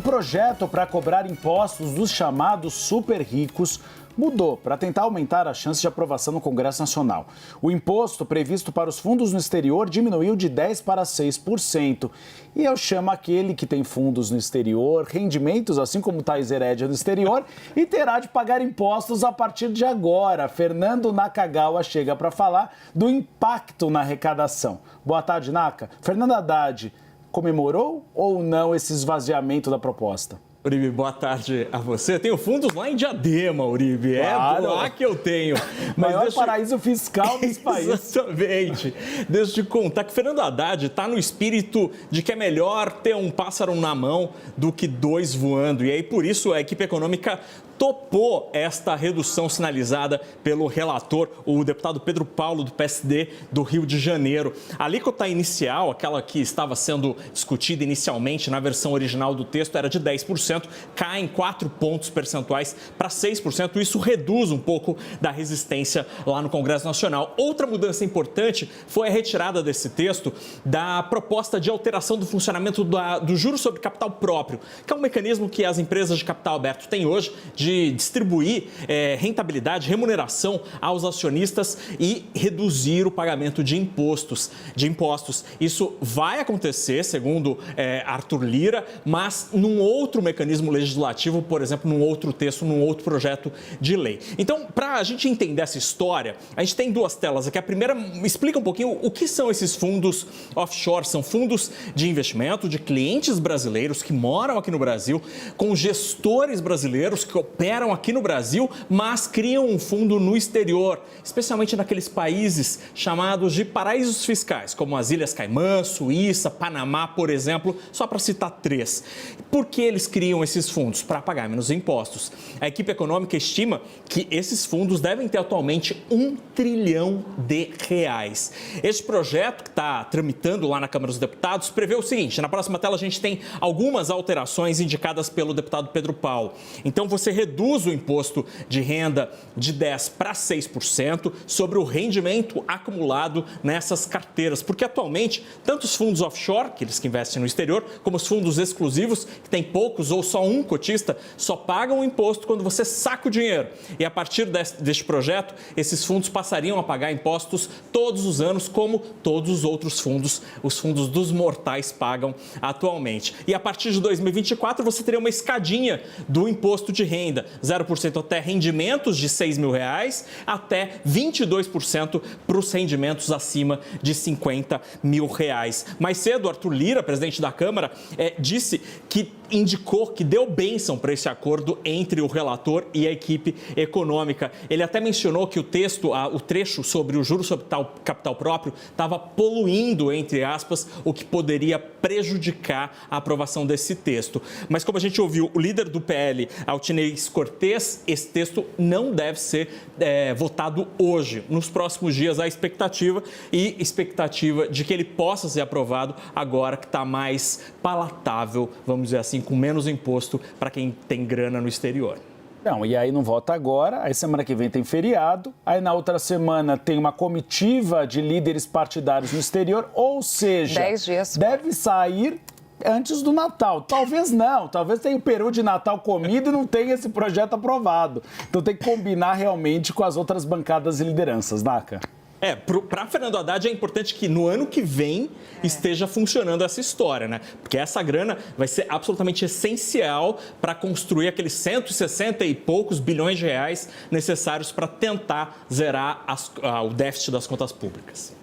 projeto para cobrar impostos dos chamados super ricos mudou para tentar aumentar a chance de aprovação no Congresso Nacional. O imposto previsto para os fundos no exterior diminuiu de 10% para 6%. E eu chamo aquele que tem fundos no exterior, rendimentos, assim como Thais Herédia no exterior, e terá de pagar impostos a partir de agora. Fernando Nakagawa chega para falar do impacto na arrecadação. Boa tarde, Naka. Fernando Haddad comemorou ou não esse esvaziamento da proposta? Uribe, boa tarde a você. Eu tenho fundos lá em Diadema, Uribe. Claro. É lá que eu tenho. Maior paraíso fiscal desse país. Exatamente. Deixa eu te contar que Fernando Haddad está no espírito de que é melhor ter um pássaro na mão do que dois voando. E aí, por isso, a equipe econômica topou esta redução sinalizada pelo relator, o deputado Pedro Paulo, do PSD do Rio de Janeiro. A alíquota inicial, aquela que estava sendo discutida inicialmente na versão original do texto, era de 10%, cai em 4 pontos percentuais para 6%. Isso reduz um pouco da resistência lá no Congresso Nacional. Outra mudança importante foi a retirada desse texto da proposta de alteração do funcionamento do juros sobre capital próprio, que é um mecanismo que as empresas de capital aberto têm hoje de distribuir rentabilidade, remuneração aos acionistas e reduzir o pagamento de impostos. Isso vai acontecer, segundo Arthur Lira, mas num outro mecanismo legislativo, por exemplo, num outro texto, num outro projeto de lei. Então, para a gente entender essa história, a gente tem duas telas aqui. A primeira explica um pouquinho o que são esses fundos offshore. São fundos de investimento de clientes brasileiros que moram aqui no Brasil, com gestores brasileiros que operam aqui no Brasil, mas criam um fundo no exterior, especialmente naqueles países chamados de paraísos fiscais, como as Ilhas Caimã, Suíça, Panamá, por exemplo, só para citar 3. Por que eles criam esses fundos? Para pagar menos impostos. A equipe econômica estima que esses fundos devem ter atualmente R$1 trilhão. Este projeto, que está tramitando lá na Câmara dos Deputados, prevê o seguinte: na próxima tela a gente tem algumas alterações indicadas pelo deputado Pedro Paulo. Então, você reduz o imposto de renda de 10% para 6% sobre o rendimento acumulado nessas carteiras, porque atualmente, tanto os fundos offshore, aqueles que investem no exterior, como os fundos exclusivos, que tem poucos ou só um cotista, só pagam o imposto quando você saca o dinheiro. E a partir deste projeto, esses fundos passariam a pagar impostos todos os anos, como todos os outros fundos, os fundos dos mortais pagam atualmente. E a partir de 2024, você teria uma escadinha do imposto de renda, 0% até rendimentos de R$6 mil, até 22% para os rendimentos acima de R$50 mil. Mais cedo, Arthur Lira, presidente da Câmara, disse que indicou que deu bênção para esse acordo entre o relator e a equipe econômica. Ele até mencionou que o texto, o trecho sobre o juros sobre capital próprio, estava poluindo, entre aspas, o que poderia prejudicar a aprovação desse texto. Mas como a gente ouviu o líder do PL, Altinez Cortez, esse texto não deve ser votado hoje. Nos próximos dias, há expectativa de que ele possa ser aprovado agora que está mais palatável, vamos dizer assim, com menos imposto para quem tem grana no exterior. Não, e aí não vota agora, aí semana que vem tem feriado, aí na outra semana tem uma comitiva de líderes partidários no exterior, ou seja, 10 dias. Deve sair antes do Natal. Talvez não, talvez tenha o peru de Natal comido e não tenha esse projeto aprovado. Então tem que combinar realmente com as outras bancadas e lideranças, Naka. Para Fernando Haddad é importante que no ano que vem esteja funcionando essa história, né? Porque essa grana vai ser absolutamente essencial para construir aqueles 160 e poucos bilhões de reais necessários para tentar zerar o déficit das contas públicas.